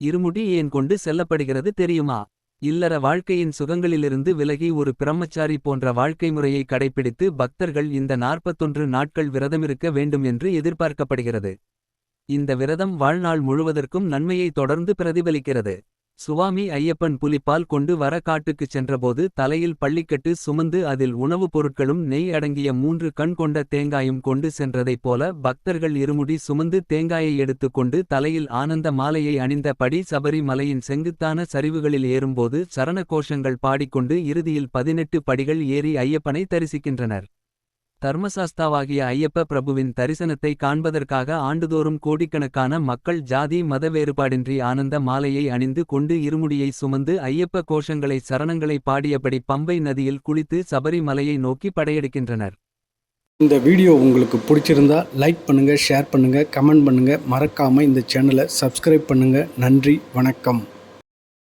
இருமுடி ஏன் கொண்டு செல்லப்படுகிறது தெரியுமா? இல்லற வாழ்க்கையின் சுகங்களிலிருந்து விலகி ஒரு பிரம்மச்சாரி போன்ற வாழ்க்கை முறையை கடைப்பிடித்து பக்தர்கள் இந்த 41 நாட்கள் விரதமிருக்க வேண்டும் என்று எதிர்பார்க்கப்படுகிறது. இந்த விரதம் வாழ்நாள் முழுவதற்கும் நன்மையை தொடர்ந்து பிரதிபலிக்கிறது. சுவாமி ஐயப்பன் புலிப்பால் கொண்டு வர காட்டுக்குச் சென்றபோது தலையில் பள்ளிக்கட்டு சுமந்து அதில் உணவுப் பொருட்களும் நெய் அடங்கிய 3 கண் கொண்ட தேங்காயும் கொண்டு சென்றதைப் போல பக்தர்கள் இருமுடி சுமந்து தேங்காயை எடுத்துக் கொண்டு தலையில் ஆனந்த மாலையை அணிந்த படி சபரி மலையின் செங்குத்தான சரிவுகளில் ஏறும்போது சரண கோஷங்கள் பாடிக்கொண்டு இறுதியில் 18 படிகள் ஏறி ஐயப்பனை தரிசிக்கின்றனர். தர்மசாஸ்தாவாகிய ஐயப்ப பிரபுவின் தரிசனத்தை காண்பதற்காக ஆண்டுதோறும் கோடிக்கணக்கான மக்கள் ஜாதி மத வேறுபாடின்றி ஆனந்த மாலையை அணிந்து கொண்டு இருமுடியை சுமந்து ஐயப்ப கோஷங்களை சரணங்களை பாடியபடி பம்பை நதியில் குளித்து சபரி மலையை நோக்கி படையெடுக்கின்றனர். இந்த வீடியோ உங்களுக்கு பிடிச்சிருந்தா லைக் பண்ணுங்கள், ஷேர் பண்ணுங்கள், கமெண்ட் பண்ணுங்கள். மறக்காமல் இந்த சேனலை சப்ஸ்கிரைப் பண்ணுங்கள். நன்றி, வணக்கம்.